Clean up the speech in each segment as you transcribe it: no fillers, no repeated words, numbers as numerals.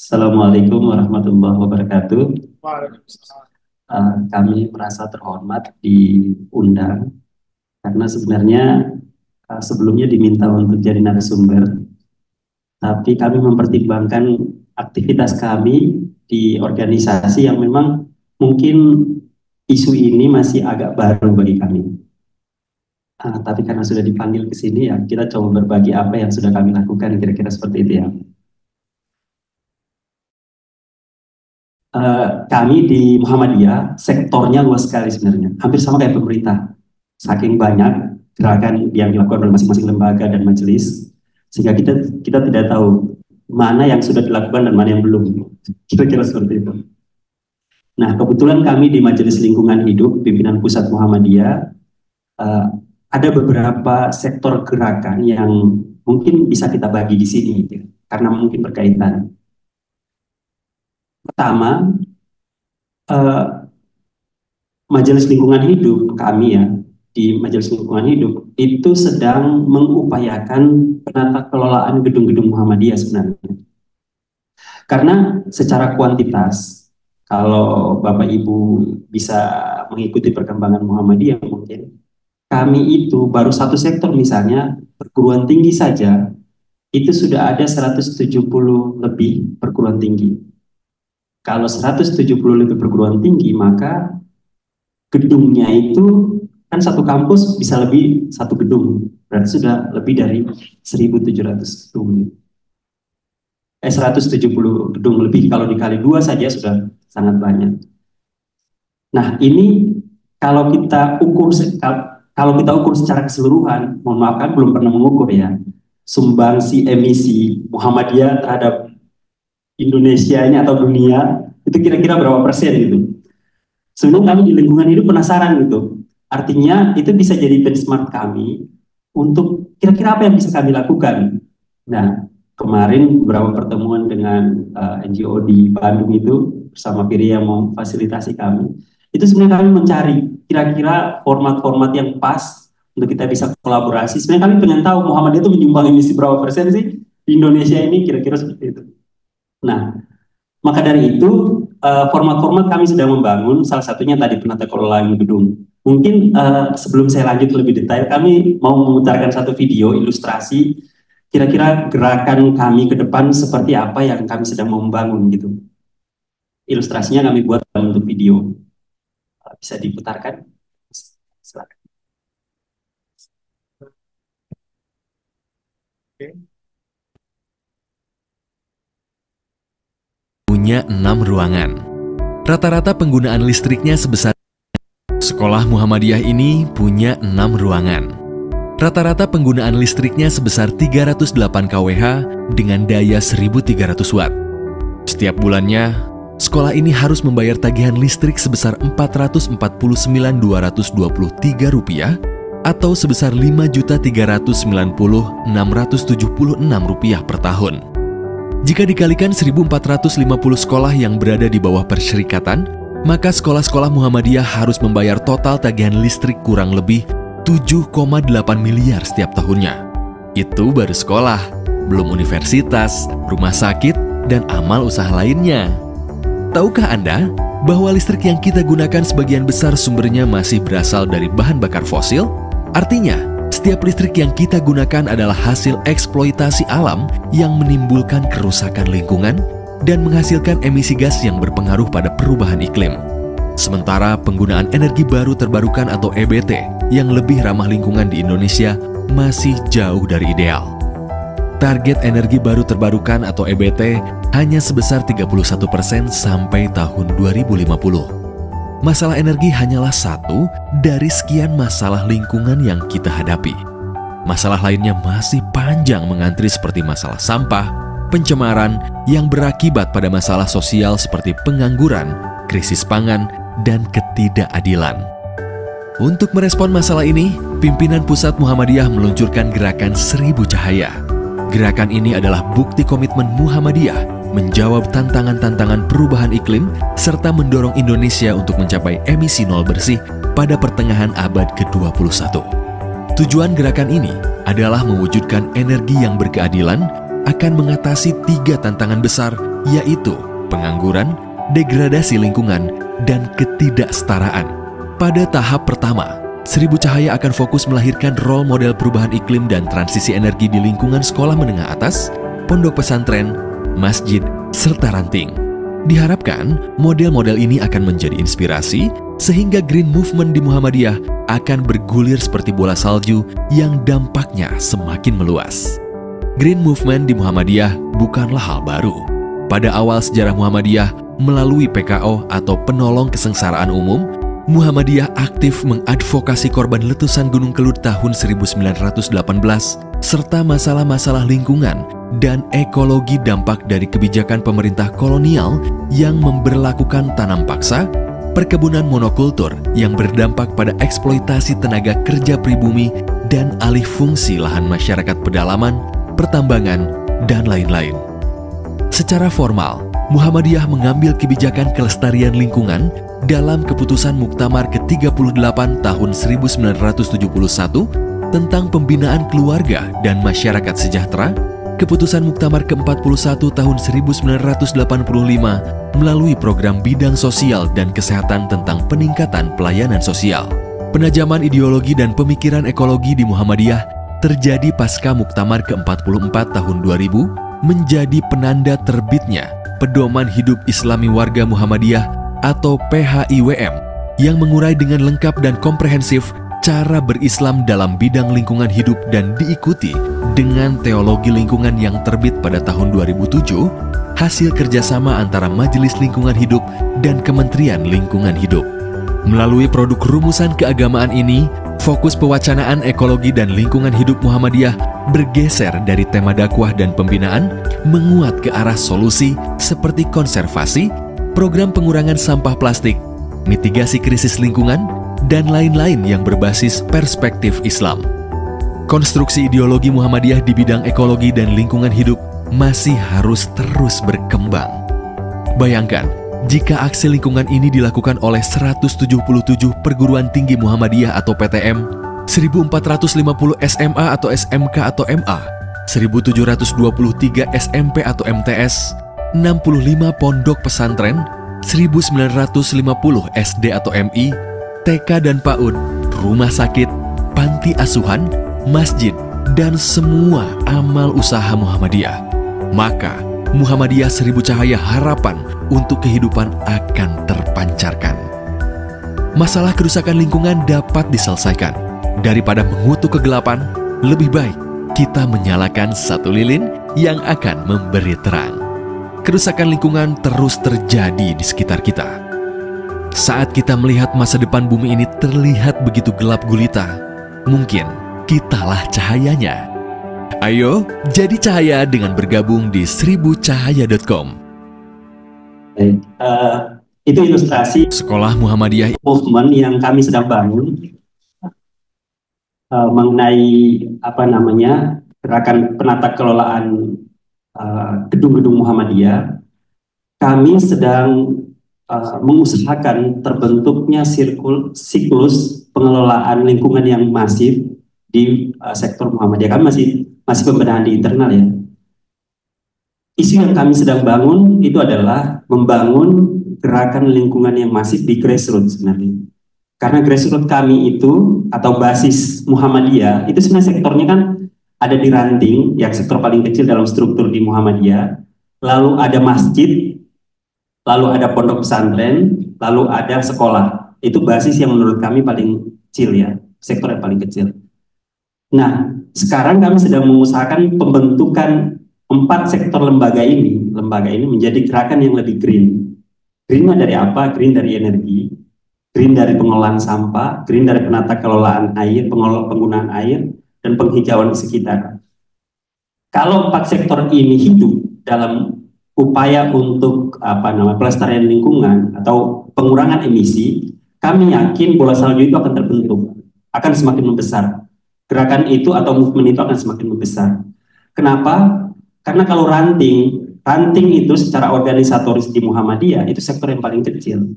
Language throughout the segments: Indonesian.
Assalamualaikum warahmatullahi wabarakatuh. Waalaikumsalam. Kami merasa terhormat diundang karena sebenarnya sebelumnya diminta untuk jadi narasumber, tapi kami mempertimbangkan aktivitas kami di organisasi yang memang mungkin isu ini masih agak baru bagi kami. Tapi karena sudah dipanggil ke sini ya kita coba berbagi apa yang sudah kami lakukan kira-kira seperti itu ya. Kami di Muhammadiyah sektornya luas sekali sebenarnya, hampir sama kayak pemerintah. Saking banyak gerakan yang dilakukan oleh masing-masing lembaga dan majelis, sehingga kita kita tidak tahu mana yang sudah dilakukan dan mana yang belum. Kira-kira seperti itu. Nah, kebetulan kami di Majelis Lingkungan Hidup Pimpinan Pusat Muhammadiyah eh, ada beberapa sektor gerakan yang mungkin bisa kita bagi di sini, gitu, karena mungkin berkaitan. Pertama, eh, Majelis Lingkungan Hidup kami ya di Majelis Lingkungan Hidup itu sedang mengupayakan penata kelolaan gedung-gedung Muhammadiyah sebenarnya. Karena secara kuantitas, kalau Bapak Ibu bisa mengikuti perkembangan Muhammadiyah mungkin, kami itu baru satu sektor misalnya perguruan tinggi saja itu sudah ada 170 lebih perguruan tinggi. Kalau 170 lebih perguruan tinggi, maka gedungnya itu kan satu kampus bisa lebih satu gedung, berarti sudah lebih dari 1.700 gedung. 170 gedung lebih, kalau dikali dua saja sudah sangat banyak. Nah, ini kalau kita ukur kalau kita ukur secara keseluruhan, mohon maaf kan belum pernah mengukur ya, sumbangsi emisi Muhammadiyah terhadap Indonesia ini atau dunia itu kira-kira berapa persen gitu. Sebenarnya kami di lingkungan hidup penasaran gitu. Artinya itu bisa jadi benchmark kami untuk kira-kira apa yang bisa kami lakukan. Nah, kemarin beberapa pertemuan dengan NGO di Bandung itu bersama Piri yang memfasilitasi kami. Itu sebenarnya kami mencari kira-kira format-format yang pas untuk kita bisa kolaborasi. Sebenarnya kami pengen tahu Muhammadiyah itu menyumbang emisi berapa persen sih di Indonesia ini kira-kira seperti itu. Nah, maka dari itu, format-format kami sedang membangun, salah satunya tadi penata kelolaan gedung. Mungkin sebelum saya lanjut lebih detail, kami mau memutarkan satu video ilustrasi, kira-kira gerakan kami ke depan seperti apa yang kami sedang mau membangun gitu. Ilustrasinya kami buat dalam bentuk video. Bisa diputarkan? Silakan. Oke. Punya 6 ruangan. Rata-rata penggunaan listriknya sebesar. Sekolah Muhammadiyah ini punya 6 ruangan. Rata-rata penggunaan listriknya sebesar 308 kWh dengan daya 1.300 watt. Setiap bulannya, sekolah ini harus membayar tagihan listrik sebesar Rp449.223 atau sebesar Rp5.390.676 per tahun. Jika dikalikan 1.450 sekolah yang berada di bawah persyarikatan, maka sekolah-sekolah Muhammadiyah harus membayar total tagihan listrik kurang lebih 7,8 miliar setiap tahunnya. Itu baru sekolah, belum universitas, rumah sakit, dan amal usaha lainnya. Tahukah Anda bahwa listrik yang kita gunakan sebagian besar sumbernya masih berasal dari bahan bakar fosil? Artinya, setiap listrik yang kita gunakan adalah hasil eksploitasi alam yang menimbulkan kerusakan lingkungan dan menghasilkan emisi gas yang berpengaruh pada perubahan iklim. Sementara penggunaan energi baru terbarukan atau EBT yang lebih ramah lingkungan di Indonesia masih jauh dari ideal. Target energi baru terbarukan atau EBT hanya sebesar 31% sampai tahun 2050. Masalah energi hanyalah satu dari sekian masalah lingkungan yang kita hadapi. Masalah lainnya masih panjang mengantri seperti masalah sampah, pencemaran yang berakibat pada masalah sosial seperti pengangguran, krisis pangan, dan ketidakadilan. Untuk merespon masalah ini, pimpinan Pusat Muhammadiyah meluncurkan gerakan 1000 Cahaya. Gerakan ini adalah bukti komitmen Muhammadiyah menjawab tantangan-tantangan perubahan iklim serta mendorong Indonesia untuk mencapai emisi nol bersih pada pertengahan abad ke-21. Tujuan gerakan ini adalah mewujudkan energi yang berkeadilan akan mengatasi 3 tantangan besar, yaitu pengangguran, degradasi lingkungan, dan ketidaksetaraan. Pada tahap pertama, 1000 Cahaya akan fokus melahirkan role model perubahan iklim dan transisi energi di lingkungan sekolah menengah atas, pondok pesantren, masjid, serta ranting. Diharapkan, model-model ini akan menjadi inspirasi sehingga Green Movement di Muhammadiyah akan bergulir seperti bola salju yang dampaknya semakin meluas. Green Movement di Muhammadiyah bukanlah hal baru. Pada awal sejarah Muhammadiyah, melalui PKO atau Penolong Kesengsaraan Umum, Muhammadiyah aktif mengadvokasi korban letusan Gunung Kelud tahun 1918 serta masalah-masalah lingkungan dan ekologi dampak dari kebijakan pemerintah kolonial yang memberlakukan tanam paksa, perkebunan monokultur yang berdampak pada eksploitasi tenaga kerja pribumi dan alih fungsi lahan masyarakat pedalaman, pertambangan, dan lain-lain. Secara formal, Muhammadiyah mengambil kebijakan kelestarian lingkungan dalam keputusan Muktamar ke-38 tahun 1971 tentang pembinaan keluarga dan masyarakat sejahtera, keputusan Muktamar ke-41 tahun 1985 melalui program bidang sosial dan kesehatan tentang peningkatan pelayanan sosial. Penajaman ideologi dan pemikiran ekologi di Muhammadiyah terjadi pasca Muktamar ke-44 tahun 2000 menjadi penanda terbitnya Pedoman Hidup Islami Warga Muhammadiyah atau PHIWM yang mengurai dengan lengkap dan komprehensif cara berislam dalam bidang lingkungan hidup dan diikuti dengan teologi lingkungan yang terbit pada tahun 2007, hasil kerjasama antara Majelis Lingkungan Hidup dan Kementerian Lingkungan Hidup. Melalui produk rumusan keagamaan ini, fokus pewacanaan ekologi dan lingkungan hidup Muhammadiyah bergeser dari tema dakwah dan pembinaan, menguat ke arah solusi seperti konservasi, program pengurangan sampah plastik, mitigasi krisis lingkungan, dan lain-lain yang berbasis perspektif Islam. Konstruksi ideologi Muhammadiyah di bidang ekologi dan lingkungan hidup masih harus terus berkembang. Bayangkan, jika aksi lingkungan ini dilakukan oleh 177 perguruan tinggi Muhammadiyah atau PTM, 1450 SMA atau SMK atau MA, 1723 SMP atau MTS, 65 pondok pesantren, 1950 SD atau MI, TK dan PAUD, rumah sakit, panti asuhan, masjid, dan semua amal usaha Muhammadiyah. Maka, Muhammadiyah 1000 Cahaya harapan untuk kehidupan akan terpancarkan. Masalah kerusakan lingkungan dapat diselesaikan. Daripada mengutuk kegelapan, lebih baik kita menyalakan satu lilin yang akan memberi terang. Kerusakan lingkungan terus terjadi di sekitar kita. Saat kita melihat masa depan bumi ini terlihat begitu gelap gulita, mungkin kitalah cahayanya. Ayo, jadi cahaya dengan bergabung di 1000cahaya.com. Itu ilustrasi Sekolah Muhammadiyah movement yang kami sedang bangun mengenai gerakan penata kelolaan gedung-gedung Muhammadiyah. Kami sedang mengusahakan terbentuknya siklus pengelolaan lingkungan yang masif di sektor Muhammadiyah. Kami masih pembenahan di internal ya. Isu yang kami sedang bangun itu adalah membangun gerakan lingkungan yang masif di grassroots sebenarnya. Karena grassroots kami itu atau basis Muhammadiyah itu sebenarnya sektornya kan ada di ranting yang sektor paling kecil dalam struktur di Muhammadiyah. Lalu ada masjid, lalu ada pondok pesantren, lalu ada sekolah. Itu basis yang menurut kami paling kecil ya, sektor yang paling kecil. Nah, sekarang kami sedang mengusahakan pembentukan 4 sektor lembaga ini menjadi gerakan yang lebih green. Green dari apa? Green dari energi, green dari pengelolaan sampah, green dari penata kelolaan air, penggunaan air, dan penghijauan di sekitar. Kalau 4 sektor ini hidup dalam upaya untuk pelestarian lingkungan atau pengurangan emisi, kami yakin bola salju itu akan terbentuk, akan semakin membesar. Gerakan itu atau movement itu akan semakin membesar. Kenapa? Karena kalau ranting itu secara organisatoris di Muhammadiyah itu sektor yang paling kecil.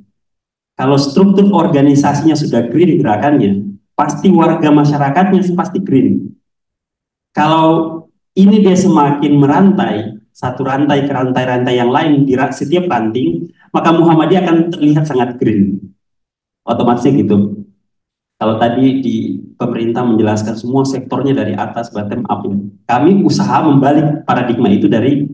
Kalau struktur organisasinya sudah green gerakannya, pasti warga masyarakatnya pasti green. Kalau ini dia semakin merantai, satu rantai ke rantai-rantai yang lain di setiap ranting, maka Muhammadiyah akan terlihat sangat green. Otomatisnya gitu. Kalau tadi di pemerintah menjelaskan semua sektornya dari atas bottom up, ya. Kami usaha membalik paradigma itu dari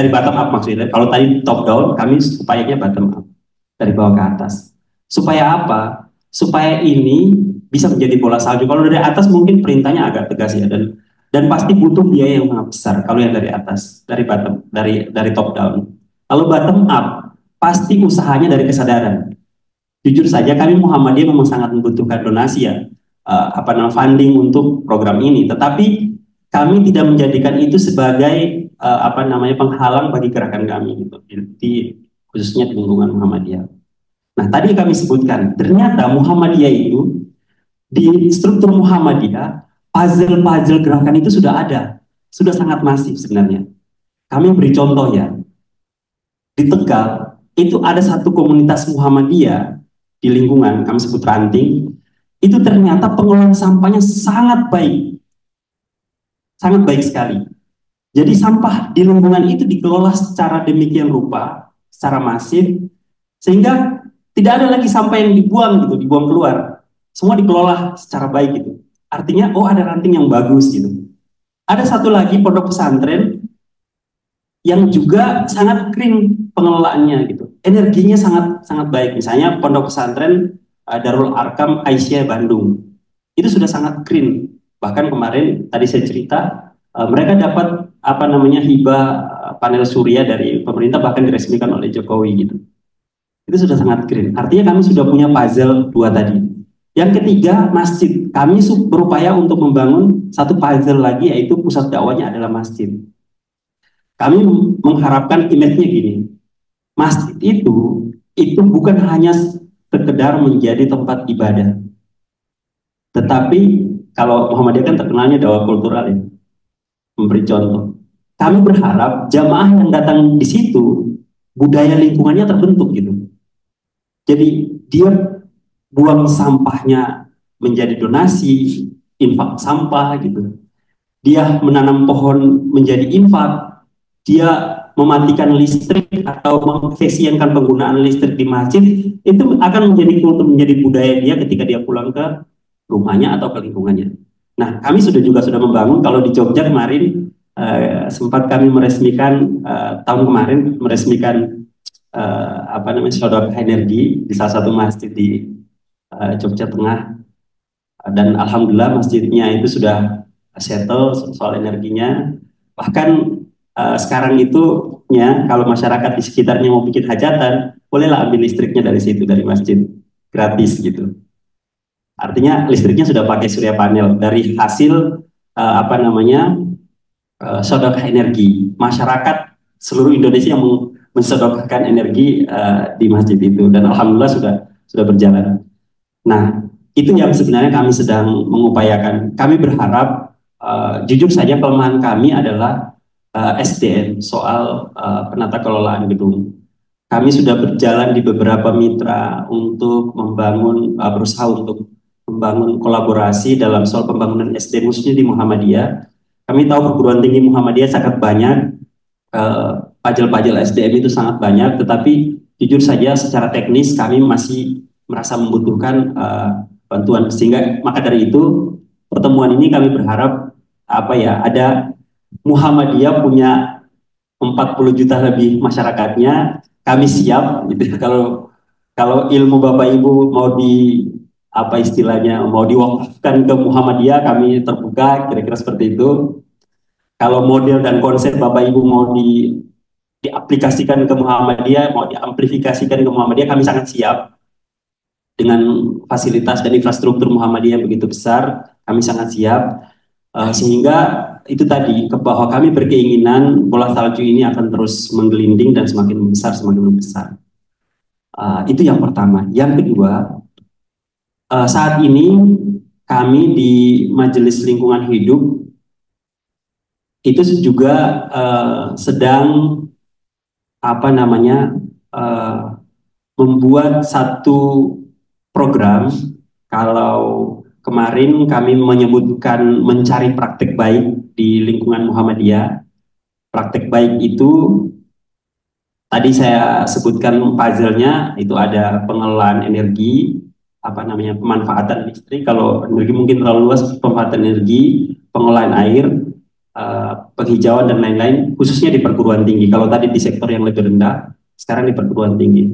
bottom up maksudnya. Kalau tadi top down, kami upayanya bottom up dari bawah ke atas. Supaya apa? Supaya ini bisa menjadi bola salju. Kalau dari atas mungkin perintahnya agak tegas ya, dan pasti butuh biaya yang sangat besar. Kalau yang dari atas, dari top down. Kalau bottom up, pasti usahanya dari kesadaran. Jujur saja kami Muhammadiyah memang sangat membutuhkan donasi ya, funding untuk program ini. Tetapi kami tidak menjadikan itu sebagai penghalang bagi gerakan kami gitu, khususnya di lingkungan Muhammadiyah. Nah tadi kami sebutkan ternyata Muhammadiyah itu di struktur Muhammadiyah puzzle-puzzle gerakan itu sudah ada, sudah sangat masif sebenarnya. Kami beri contoh ya, di Tegal itu ada satu komunitas Muhammadiyah di lingkungan kami sebut ranting, itu ternyata pengelolaan sampahnya sangat baik sekali. Jadi sampah di lingkungan itu dikelola secara demikian rupa, secara masif, sehingga tidak ada lagi sampah yang dibuang gitu, dibuang keluar. Semua dikelola secara baik gitu. Artinya, oh ada ranting yang bagus gitu. Ada satu lagi pondok pesantren yang juga sangat green pengelolaannya gitu. Energinya sangat sangat baik. Misalnya pondok pesantren Darul Arkam Aisyah Bandung. Itu sudah sangat green. Bahkan kemarin tadi saya cerita mereka dapat hibah panel surya dari pemerintah, bahkan diresmikan oleh Jokowi gitu. Itu sudah sangat green. Artinya kami sudah punya puzzle dua tadi. Yang ketiga, masjid. Kami berupaya untuk membangun satu puzzle lagi, yaitu pusat dakwahnya adalah masjid. Kami mengharapkan image-nya gini, masjid itu bukan hanya sekedar menjadi tempat ibadah, tetapi kalau Muhammadiyah kan terkenalnya dakwah kultural ya, memberi contoh. Kami berharap jamaah yang datang di situ budaya lingkungannya terbentuk gitu. Jadi dia buang sampahnya menjadi donasi, infak sampah gitu. Dia menanam pohon menjadi infak. Dia mematikan listrik atau mengefisienkan penggunaan listrik di masjid, itu akan menjadi kultur, menjadi budaya dia ketika dia pulang ke rumahnya atau ke lingkungannya. Nah, kami sudah membangun. Kalau di Jogja kemarin sempat kami meresmikan tahun kemarin meresmikan sodor energi di salah satu masjid di Jogja Tengah, dan alhamdulillah masjidnya itu sudah settle soal energinya. Bahkan sekarang itu ya, kalau masyarakat di sekitarnya mau bikin hajatan, bolehlah ambil listriknya dari situ, dari masjid, gratis gitu. Artinya listriknya sudah pakai surya panel dari hasil sedekah energi. Masyarakat seluruh Indonesia yang mensedekahkan energi di masjid itu, dan alhamdulillah sudah berjalan. Nah, itu yang sebenarnya kami sedang mengupayakan. Kami berharap, jujur saja kelemahan kami adalah SDM, soal penata kelolaan gedung. Kami sudah berjalan di beberapa mitra untuk berusaha untuk membangun kolaborasi dalam soal pembangunan SDM khususnya di Muhammadiyah. Kami tahu perguruan tinggi Muhammadiyah sangat banyak, pajal-pajal SDM itu sangat banyak, tetapi jujur saja secara teknis kami masih merasa membutuhkan bantuan. Sehingga maka dari itu pertemuan ini kami berharap ada Muhammadiyah punya 40 juta lebih masyarakatnya, kami siap gitu. Kalau ilmu Bapak Ibu mau mau diwakafkan ke Muhammadiyah, kami terbuka, kira-kira seperti itu. Kalau model dan konsep Bapak Ibu mau diaplikasikan ke Muhammadiyah, mau diamplifikasikan ke Muhammadiyah, kami sangat siap. Dengan fasilitas dan infrastruktur Muhammadiyah yang begitu besar, kami sangat siap. Sehingga itu tadi, bahwa kami berkeinginan bola salju ini akan terus menggelinding dan semakin membesar, semakin membesar. Itu yang pertama. Yang kedua, saat ini kami di Majelis Lingkungan Hidup itu juga sedang membuat satu program kalau kemarin kami menyebutkan mencari praktek baik di lingkungan Muhammadiyah. Praktek baik itu tadi saya sebutkan puzzle-nya, itu ada pengelolaan energi, apa namanya, pemanfaatan listrik. Kalau energi mungkin terlalu luas, pemanfaatan energi, pengelolaan air, penghijauan dan lain-lain, khususnya di perguruan tinggi. Kalau tadi di sektor yang lebih rendah, sekarang di perguruan tinggi.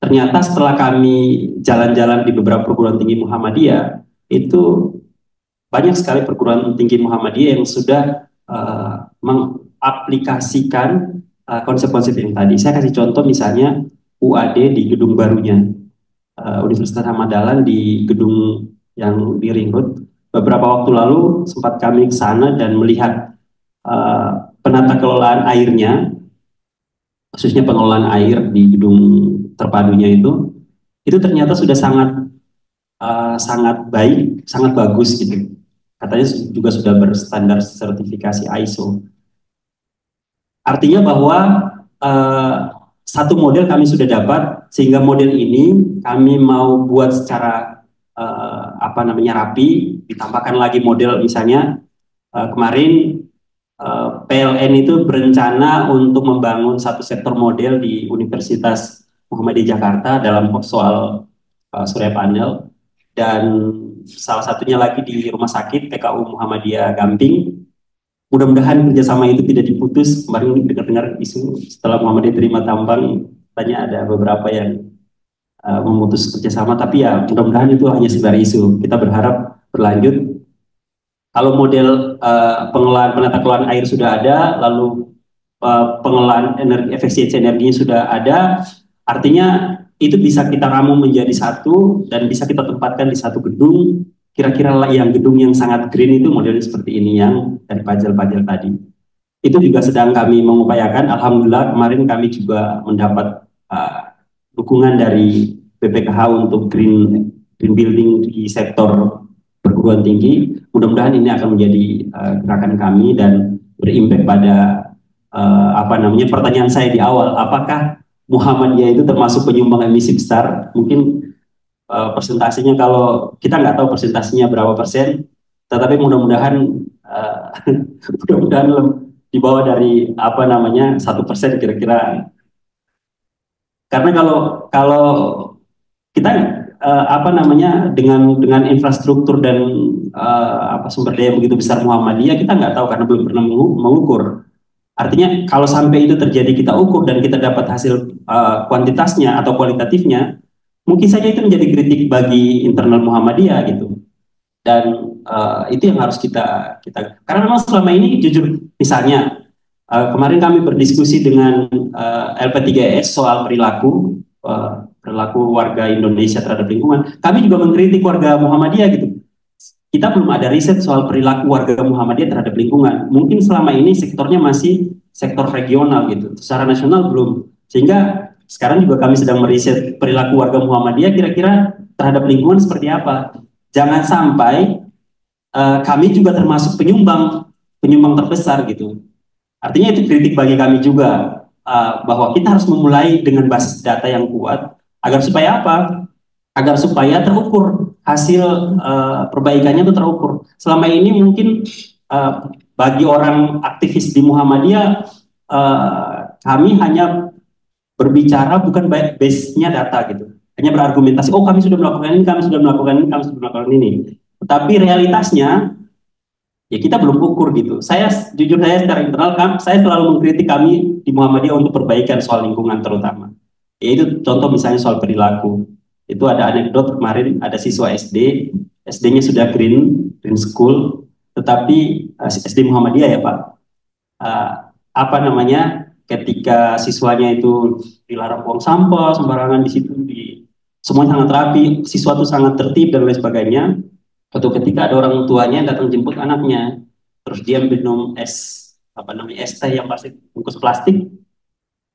Ternyata setelah kami jalan-jalan di beberapa perguruan tinggi Muhammadiyah, itu banyak sekali perguruan tinggi Muhammadiyah yang sudah mengaplikasikan konsep-konsep yang tadi. Saya kasih contoh misalnya UAD di gedung barunya, Universitas Ahmad Dahlan di gedung yang di Ring Road. Beberapa waktu lalu sempat kami ke sana dan melihat penata kelolaan airnya, khususnya pengelolaan air di gedung terpadunya itu ternyata sudah sangat baik, sangat bagus gitu. Katanya juga sudah berstandar sertifikasi ISO. Artinya bahwa satu model kami sudah dapat, sehingga model ini kami mau buat secara apa namanya, rapi, ditambahkan lagi model misalnya kemarin PLN itu berencana untuk membangun satu sektor model di Universitas Muhammadiyah Jakarta dalam soal surya panel, dan salah satunya lagi di Rumah Sakit PKU Muhammadiyah Gamping. Mudah-mudahan kerjasama itu tidak diputus. Kemarin dengar-dengar isu setelah Muhammadiyah terima tambang, tanya ada beberapa yang memutus kerjasama, tapi ya mudah-mudahan itu hanya sekedar isu. Kita berharap berlanjut. Kalau model pengelolaan penata kelolaan air sudah ada, lalu pengelolaan energi, efisiensi energinya sudah ada, artinya itu bisa kita ramu menjadi satu dan bisa kita tempatkan di satu gedung. Kira-kira yang gedung yang sangat green itu modelnya seperti ini yang dari pajal-pajal tadi. Itu juga sedang kami mengupayakan. Alhamdulillah kemarin kami juga mendapat dukungan dari BPKH untuk green building di sektor perguruan tinggi. Mudah-mudahan ini akan menjadi gerakan kami dan berimpact pada apa namanya, pertanyaan saya di awal, apakah Muhammadiyah itu termasuk penyumbang emisi besar? Mungkin persentasenya, kalau kita nggak tahu persentasenya berapa persen, tetapi mudah-mudahan mudah-mudahan di bawah dari apa namanya 1% kira-kira. Karena kalau kita apa namanya, dengan infrastruktur dan apa sumber daya begitu besar Muhammadiyah, kita nggak tahu karena belum pernah mengukur. Artinya kalau sampai itu terjadi kita ukur dan kita dapat hasil kuantitasnya atau kualitatifnya, mungkin saja itu menjadi kritik bagi internal Muhammadiyah gitu. Dan itu yang harus kita karena memang selama ini jujur, misalnya kemarin kami berdiskusi dengan LP3S soal perilaku warga Indonesia terhadap lingkungan. Kami juga mengkritik warga Muhammadiyah gitu. Kita belum ada riset soal perilaku warga Muhammadiyah terhadap lingkungan. Mungkin selama ini sektornya masih sektor regional gitu. Secara nasional belum. Sehingga sekarang juga kami sedang meriset perilaku warga Muhammadiyah kira-kira terhadap lingkungan seperti apa. Jangan sampai kami juga termasuk penyumbang terbesar gitu. Artinya itu kritik bagi kami juga, bahwa kita harus memulai dengan basis data yang kuat agar supaya apa? Agar supaya terukur hasil perbaikannya itu terukur. Selama ini mungkin bagi orang aktivis di Muhammadiyah, kami hanya berbicara bukan base-nya data gitu. Hanya berargumentasi, oh kami sudah melakukan ini, kami sudah melakukan ini, kami sudah melakukan ini. Tapi realitasnya ya kita belum ukur gitu. Jujur saya secara internal, saya selalu mengkritik kami di Muhammadiyah untuk perbaikan soal lingkungan terutama. Yaitu contoh misalnya soal perilaku. Itu ada anekdot kemarin, ada siswa SD-nya sudah green school, tetapi SD Muhammadiyah ya Pak, apa namanya, ketika siswanya itu dilarang buang sampah sembarangan di situ, semuanya sangat rapi, siswa itu sangat tertib dan lain sebagainya. Suatu ketika ada orang tuanya yang datang jemput anaknya, terus dia minum es teh yang plastik, bungkus plastik.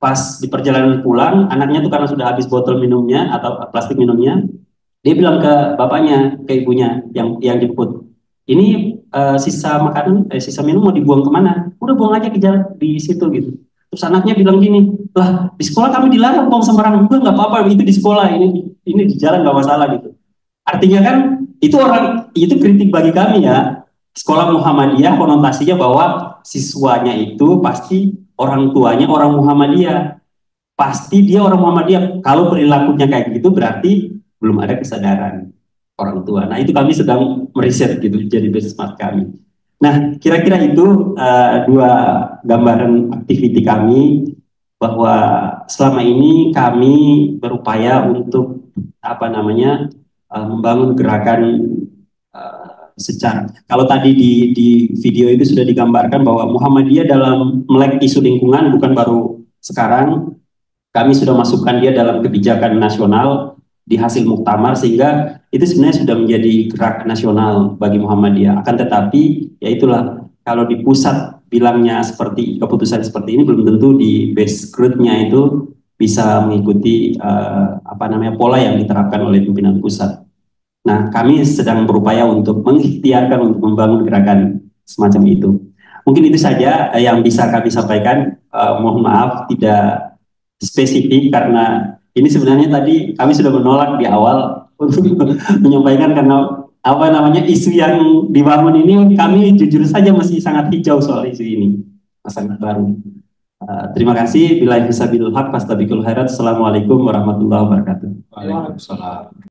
Pas di perjalanan pulang, anaknya tuh karena sudah habis botol minumnya atau plastik minumnya, dia bilang ke bapaknya, ke ibunya yang jemput, ini sisa makanan, sisa minum mau dibuang kemana? Udah buang aja ke jalan di situ gitu. Terus anaknya bilang gini, lah di sekolah kami dilarang buang sembarangan. Udah nggak apa-apa, itu di sekolah, ini di jalan nggak masalah gitu. Artinya kan itu kritik bagi kami ya. Sekolah Muhammadiyah konotasinya bahwa siswanya itu pasti orang tuanya orang Muhammadiyah. Pasti dia orang Muhammadiyah. Kalau perilakunya kayak gitu berarti belum ada kesadaran orang tua. Nah, itu kami sedang meriset gitu jadi benchmark kami. Nah, kira-kira itu dua gambaran aktiviti kami bahwa selama ini kami berupaya untuk apa namanya membangun gerakan secara kalau tadi di video itu sudah digambarkan bahwa Muhammadiyah dalam melek isu lingkungan bukan baru sekarang, kami sudah masukkan dia dalam kebijakan nasional di hasil muktamar sehingga itu sebenarnya sudah menjadi gerak nasional bagi Muhammadiyah. Akan tetapi ya itulah kalau di pusat bilangnya seperti keputusan seperti ini belum tentu di base root-nya itu bisa mengikuti apa namanya pola yang diterapkan oleh pimpinan pusat. Nah, kami sedang berupaya untuk mengikhtiarkan untuk membangun gerakan semacam itu. Mungkin itu saja yang bisa kami sampaikan. Mohon maaf tidak spesifik karena ini sebenarnya tadi kami sudah menolak di awal untuk menyampaikan karena apa namanya isu yang dibangun ini kami jujur saja masih sangat hijau soal isu ini, sangat baru. Terima kasih. Billahi fisabilillah haq fastabiqul khairat. Assalamualaikum warahmatullahi wabarakatuh. Waalaikumsalam.